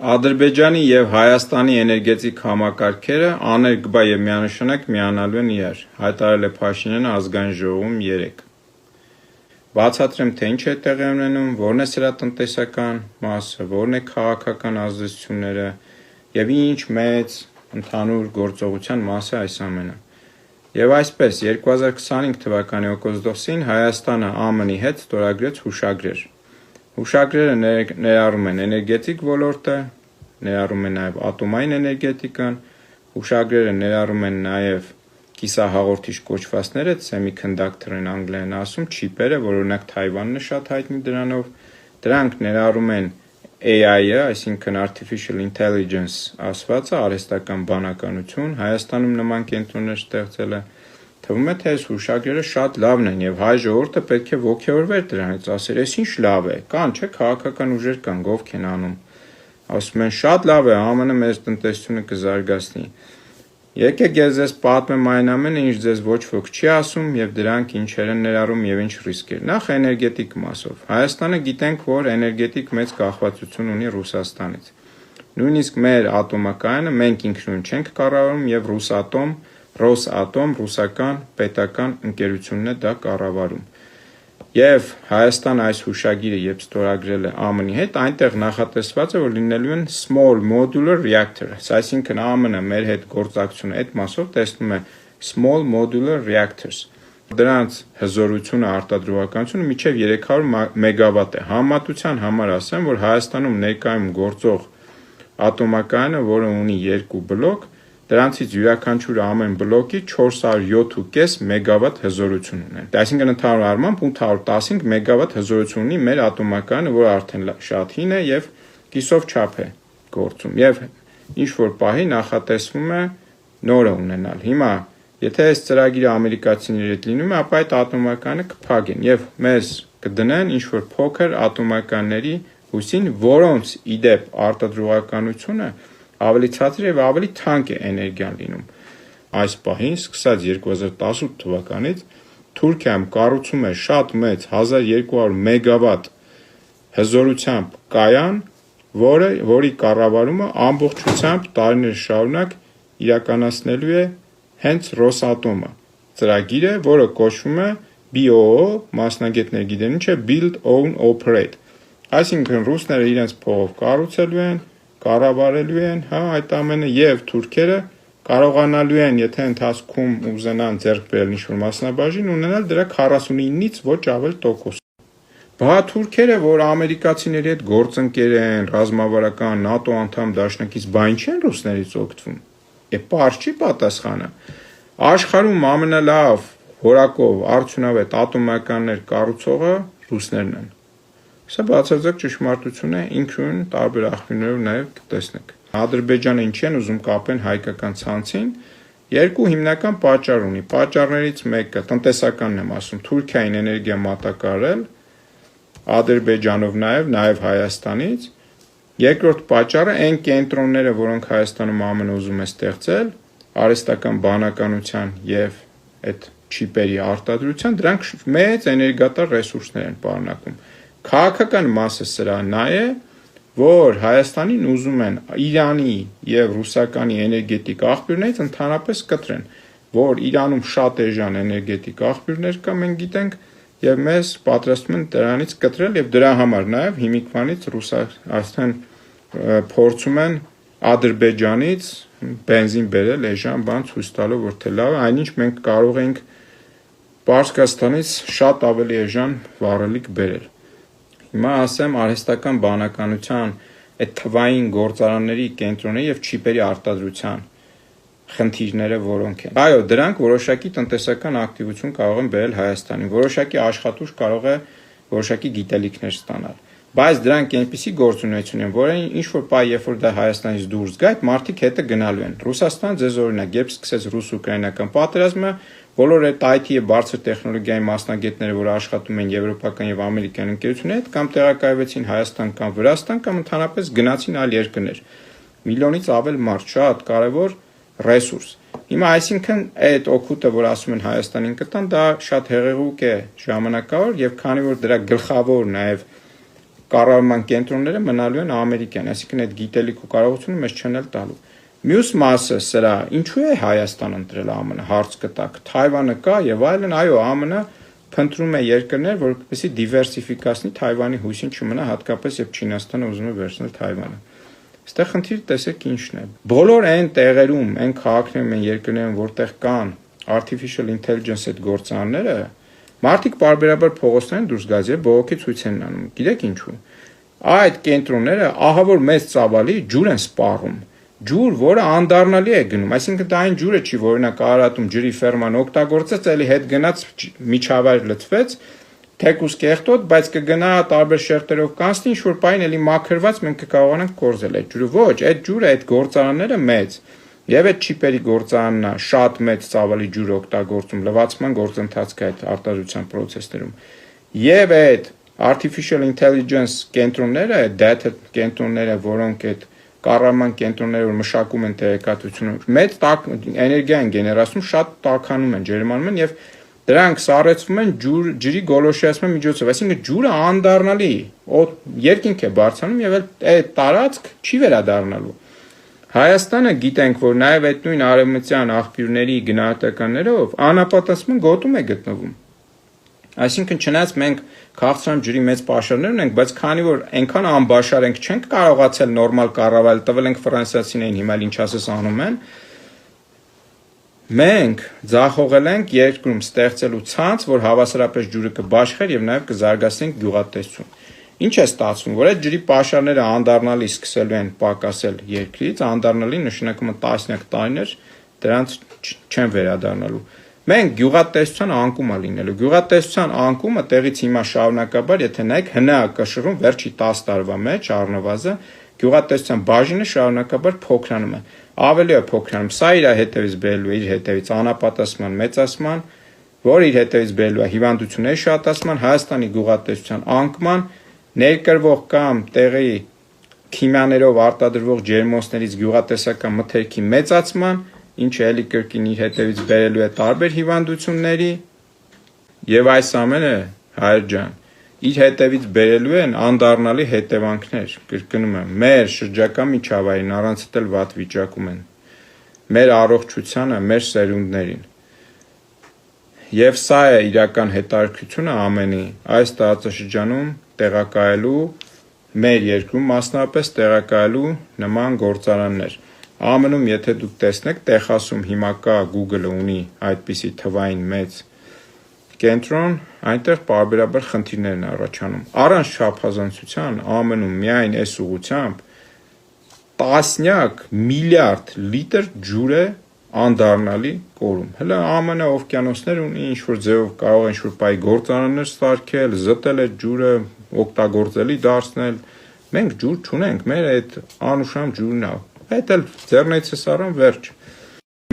Ադրբեջանի և Հայաստանի էներգետիկ համակարգերը աներկբա և միանշանակ միանալու են իրար, հայտարարել է Փաշինյանը ազգային ժողովում 3. Բացատրեմ, թե ինչ է տեղի ունենում, որն է սրա տնտեսական մասը, որն է քաղաքական ազդեցությունները և ինչ մեծ ընդհանուր գործողության մաս է այս ամենը։ Եվ այսպես 2025 թվականի օգոստոսին Հայաստանը ԱՄՆ-ի հետ ստորագրեց հուշագրեր։ Հուշագրերը ներառում են էներգետիկ ոլորտը, ներառում են նաև ատոմային էներգետիկան, հուշագրերը ներառում են նաև կիսահաղորդիչ կոչվածները, semiconductor-ն անգլերեն ասում, չիպերը, որ օրինակ Թայվանն է շատ հայտնի դրանով, դրանք ներառում են AI-ը, այսինքն Artificial Intelligence ասվածը, արհեստական բանականություն, Հայաստանում նման կենտրոններ ստեղծել է։ Թվում է, թե այս հուշագրերը շատ լավն են և հայ ժողովուրդը պետք է ոգևորվեր դրանից, ասեր, այս ինչ լավ է, կան չէ քաղաքական ուժեր կան, ովք են անում։ Ասում են շատ լավ է, ԱՄՆ-ը մեր տնտեսությունը կզարգացնի։ Եկեք ես ձեզ պատմեմ այն ամենը, ինչ ձեզ ոչ ոք չի ասում և դրանք ինչեր են ներառում և ինչ ռիսկեր։ Նախ էներգետիկ մասով։ Հայաստանը գիտենք, որ էներգետիկ մեծ կախվածություն ունի Ռուսաստանից։ Նույնիսկ մեր ատոմակայանը մենք ինքնուրույն չենք կառավարում և Ռոսատոմ ռուսական պետական ընկերությունն է դա կառավարում։ Եվ Հայաստանը այս հուշագիրը երբ ստորագրել է ԱՄՆ-ի հետ, այնտեղ նախատեսված է, որ լինելու են small modular reactors, այսինքն ԱՄՆ-ը մեր հետ գործակցությունը այդ մասով տեսնում է small modular reactors։ Դրանց հզորությունը, արտադրողականությունը մինչև 300 մեգավատ է։ Համեմատության համար ասեմ, որ Հայաստանում ներկայում գործող ատոմակայանը, որը ունի 2 բլոկ, դրանցից յուրաքանչյուրը ամեն բլոկի 407.5 մեգավատ հզորություն ունեն։ Այսինքն ընդհանուր առմամբ 815 մեգավատ հզորություն ունի մեր ատոմակայանը, որը արդեն շատ հին է եւ կիսով չափ է գործում։ Եվ ինչ որ պահի նախատեսվում է նորը ունենալ։ Հիմա եթե այս ծրագիրը ամերիկացիների հետ լինում է, ապա այդ ատոմակայանը կփակեն եւ մեզ կդնեն ինչ որ փոքր ատոմականների հույսին, որոնց իդեպ արտադրողականությունը ավելի ցածր եւ ավելի թանկ է էներգիան լինում։ Այս պահին, սկսած 2018 թվականից, Թուրքիայում կառուցում է շատ մեծ 1200 մեգավատ հզորությամբ կայան, որի կառավարումը ամբողջությամբ տարիներ շարունակ իրականացնելու է հենց Ռոսատոմը։ Ծրագիրը, որը կոչվում է BOO, մասնագետները գիտեն ինչ է, Build Own Operate։ Այսինքն ռուսները իրենց փողով կառուցելու են, կառավարելու են, այդ ամենը եւ թուրքերը կարողանալու են, եթե ընթացքում ուզենան ձեռք բերել ինչ-որ մասնաբաժին, ունենալ դրա 49-ից ոչ ավել տոկոս։ Բա թուրքերը, որ ամերիկացիների հետ գործընկեր են, ռազմավարական ՆԱՏՕ անդամ դաշնակից, բա ինչ են ռուսներից օգտվում։ Պարզ չի պատասխանը։ Աշխարհում ամենալավ որակով արդյունավետ ատոմականներ կառուցողը ռուսներն են։ Սա բացարձակ ճշմարտություն է, ինքնուրույն տարբեր աղբյուրներով նաև կտեսնեք։ Ադրբեջանը ինչի են ուզում կապեն հայկական ցանցին, երկու հիմնական պատճառ ունի։ Պատճառներից մեկը տնտեսականն եմ ասում, Թուրքիային էներգիա մատակարարել, Ադրբեջանով նաև Հայաստանից։ Երկրորդ պատճառը այն կենտրոնները, որոնք Հայաստանում ԱՄՆ-ը ուզում է ստեղծել, արհեստական բանականության եւ այդ չիպերի արտադրության, դրանք մեծ էներգատար ռեսուրսներ են պարունակում։ Քաղաքական մասը սրա նա է, որ Հայաստանին ուզում են Իրանի եւ ռուսականի էներգետիկ աղբյուրներից ընդհանրապես կտրեն, որ Իրանում շատ էժան էներգետիկ աղբյուրներ կա, մենք գիտենք, եւ մեզ պատրաստում են դրանից կտրել եւ դրա համար նաեւ հիմիկվանից Ռուսաստան փորձում են Ադրբեջանից բենզին բերել, էժան բան ցույց տալով, որ թե լավ է, այնինչ մենք կարող ենք Պարսկաստանից շատ ավելի էժան վառելիք բերել։ Հիմա ասեմ արհեստական բանականության այդ թվային գործարանների կենտրոնների եւ չիպերի արտադրության խնդիրները որոնք են։ Այո, դրանք որոշակի տնտեսական ակտիվություն կարող են բերել Հայաստանին, որոշակի աշխատուժ կարող է որոշակի գիտելիքներ ստանալ։ Բայց դրանք այնպիսի գործունեություն են, որ ինչ որ պահ, երբ որ դա Հայաստանից դուրս գա, այդ մարդիկ հետը գնալու են։ Ռուսաստանը ձեզ օրինակ, երբ սկսեց ռուս-ուկրաինական պատերազմը, բոլոր այդ IT եւ բարձր տեխնոլոգիայի մասնագետները, որ աշխատում են եվրոպական եւ ամերիկյան ընկերությունների հետ, կամ տեղակայվեցին Հայաստան կամ Վրաստան, կամ ընդհանրապես գնացին այլ երկրներ։ Միլիոնից ավել մարդ, շատ կարևոր ռեսուրս։ Հիմա այսինքն այդ օգուտը, որ ասում են Հայաստանին կտան, դա շատ հեղեղուկ է ժամանակավոր եւ քանի որ դրա գլխավոր նաեւ կառավարման կենտրոնները մնալու են ամերիկյան, այսինքն այդ գիտելիք ու կարողությունը մեզ չեն էլ տալու։ Մյուս մասը սրա, ինչու է Հայաստան ընտրել ԱՄՆ, հարց կտակ, Թայվանը կա եւ այլն, այո, ԱՄՆ փնտրում է երկրներ, որպեսզի դիվերսիֆիկացնի Թայվանի հույսին չմնա, հատկապես երբ Չինաստանը ուզում է վերցնել Թայվանը։ Այստեղ խնդիրը տեսեք ինչն է։ Բոլոր այն տեղերում, այն քաղաքներում, այն երկրներում, որտեղ կան artificial intelligence այդ գործարանները, մարդիկ բարբերաբար փողոցներն դուրս գալիս եւ բողոքի ցույց են անում։ Գիտեք ինչու։ Այդ կենտրոնները ահա որ մեծ ծավալի ջուր են սպառում։ Ջուր, որը անդառնալի է գնում, այսինքն դա այն ջուրը չի, որ օրինակ Արարատում ջրի ֆերման օգտագործեց, էլի հետ գնաց միջավայր լցվեց, թեկուս կեղտոտ, բայց կգնա տարբեր շերտերով կանցնի, ինչ-որ պայն էլի մաքրված մենք կկարողանանք կորզել այդ ջուրը։ Ոչ, այդ ջուրը, այդ գործարանները մեծ, եւ այդ չիպերի գործարանն է շատ մեծ ծավալի ջուր օգտագործում լվացման գործընթացքը այդ արտադրության պրոցեսներում։ Եվ այդ artificial intelligence կենտրոնները, data կենտրոնները, որոնք այդ կառավարման կենտրոնները որ մշակում են տեղեկատվությունը, մեծ էներգիա են գեներացնում, շատ տաքանում են, ջերմանում են եւ դրանք սառեցվում են ջրի գոլորշիացման միջոցով, այսինքն ջուրը անդառնալի, երկինք է բարձրանում եւ այդ տարածք չի վերադառնալու։ Հայաստանը գիտենք, որ նաեւ այդ նույն արևմտյան աղբյուրների գնահատականներով անապատասխան գոտում է գտնվում։ Այսինքն չնայած մենք քաղցրամ ջրի մեծ պաշարներ ունենք, բայց քանի որ այնքան անբաշար ենք, չենք կարողացել նորմալ կառավարել, տվել ենք ֆրանսիացիներին, հիմա ինչ ասես անում են, մենք ձախողել ենք երկրում ստեղծելու ցանց, որ հավասարապես ջուրը կբաշխեր եւ նաեւ կզարգացնենք գյուղատնտեսություն։ Ինչ է ստացվում, որ այդ ջրի պաշարները անդառնալի սկսելու են պակասել երկրից, անդառնալի նշանակում է տասնյակ տարիներ դրանց չեն վերադառնալու։ Մենք գյուղատնտեսության անկում է լինելու։ Գյուղատնտեսության անկումը տեղից հիմա շարունակաբար, եթե նայեք հնա-կշռում վերջի 10 տարվա մեջ առնվազն գյուղատնտեսության բաժինը շարունակաբար փոքրանում է։ Ավելի է փոքրանում։ Սա իր հետևից բերելու է իր հետևից անապատասխան մեծացման, որ իր հետևից բերելու է հիվանդությունների շատացման, Հայաստանի գյուղատնտեսության անկման, ներկրվող կամ տեղի քիմիաներով արտադրվող ջերմոցներից գյուղատնտեսական մթերքի մեծացման, ինչը էլի կրկին իր հետևից բերելու է տարբեր հիվանդությունների եւ այս ամենը հայր ջան իր հետևից բերելու են անդառնալի հետևանքներ, կրկնում եմ, մեր շրջակա միջավայրին առանց էլ վատ վիճակում են, մեր առողջությանը, մեր սերունդներին։ Եվ սա է իրական հետաքրքրությունը ամենի այս տարածաշրջանում տեղակայելու մեր երկրում մասնավորապես տեղակայելու նման գործարաններ։ ԱՄՆ-ում եթե դուք տեսնեք, Տեխասում հիմա կա Google-ը ունի այդպիսի թվային մեծ կենտրոն, այնտեղ պարբերաբար խնդիրներ են առաջանում։ Առանց չափազանցության ԱՄՆ-ում միայն այս ուղղությամբ տասնյակ միլիարդ լիտր ջուր է անդառնալի կորում։ Հələ ԱՄՆ օվկիանոսներ ունի, ինչ-որ ձևով կարող է ինչ-որ բայ գործարաններ ստարկել, զտել այդ ջուրը, օգտագործելի դարձնել։ Մենք ջուր չունենք, մեր այդ անուշահամ ջուրն է։ Այդ էլ ձեռնեցս առան վերջ։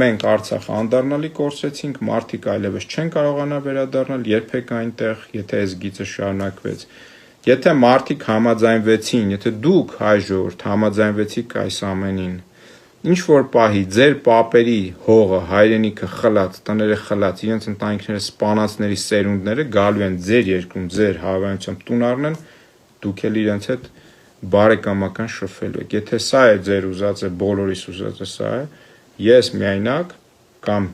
Մենք Արցախ անդառնալի կորցրեցինք, մարդիկ այլևս չեն կարողանա վերադառնալ երբեք այնտեղ, եթե այս գիծը շարունակվեց։ Եթե մարդիկ համաձայնվեցին, եթե դուք հայ ժողովուրդ համաձայնվեցիք այս ամենին, ինչ որ պահի ձեր պապերի հողը, հայրենիքը խլած, տները խլած, իրենց ընտանիքները սպանածների սերունդները գալու են ձեր երկրում, ձեր հավանությամբ տուն առնեն, դուք էլ իրենց հետ բարեկամական շփվելու եք։ Եթե սա է ձեր ուզածը, բոլորիս ուզածը սա է, ես միայնակ կամ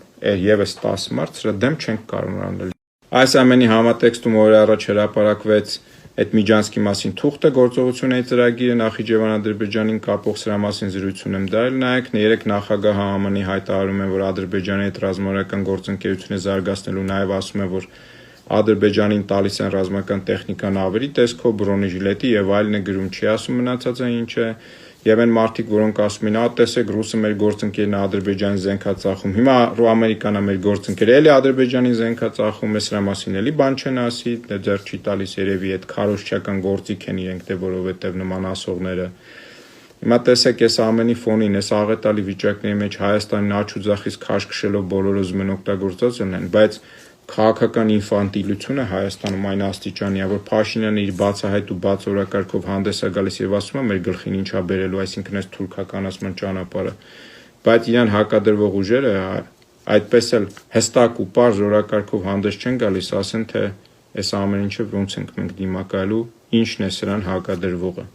եւս 10 մարդ սրա դեմ չենք կարող անել։ Այս ամենի համատեքստում օրը առաջ հրապարակվեց այդ Միջանցքի մասին թուղթը գործողությունների ծրագիրը Նախիջևան Ադրբեջանին կապող սրա մասին զրույցում եմ դարել, նայեք, երեք նախագահ ԱՄՆ-ի հայտարարում են, որ Ադրբեջանի հետ ռազմավարական գործընկերությունը զարգացնելու նաև ասում է, որ Ադրբեջանին տալիս են ռազմական տեխնիկան ավելի տեսքով, բրոնեժիլետի եւ այլն է գրում, չի ասում մնացածը ինչ է, եւ այն մարդիկ, որոնք ասում են, տեսեք, ռուսը մեր գործընկերն է Ադրբեջանի զենքա ծախում, հիմա Ամերիկան է մեր գործընկերը, էլի Ադրբեջանի զենքա ծախում է, սրա մասին էլի բան չեն ասի, դեռ չի տալիս երևի այդ քարոզչական գործիք են իրենք, դե որովհետեւ նման ասողները։ Հիմա տեսեք, այս ամենի ֆոնին, այս աղետալի վիճակների մեջ Հայաստանին աչ ու ձախից քաշ քշելով բոլորը ուզում են օգտագործած լինեն, բայց քաղաքական ինֆանտիլությունը Հայաստանում այն աստիճանի է, որ Փաշինյանը իր բացահայտ ու բաց օրակարգով հանդես է գալիս եւ ասում է մեր գլխին ինչա բերելու, այսինքն այս թուրքականացման ճանապարհը, բայց իրան հակադրվող ուժերը այդպես էլ հստակ ու պարզ օրակարգով հանդես չեն գալիս, ասեն թե այս ամեն ինչը ոնց ենք մենք դիմակայելու ինչն է սրան հակադրվողը։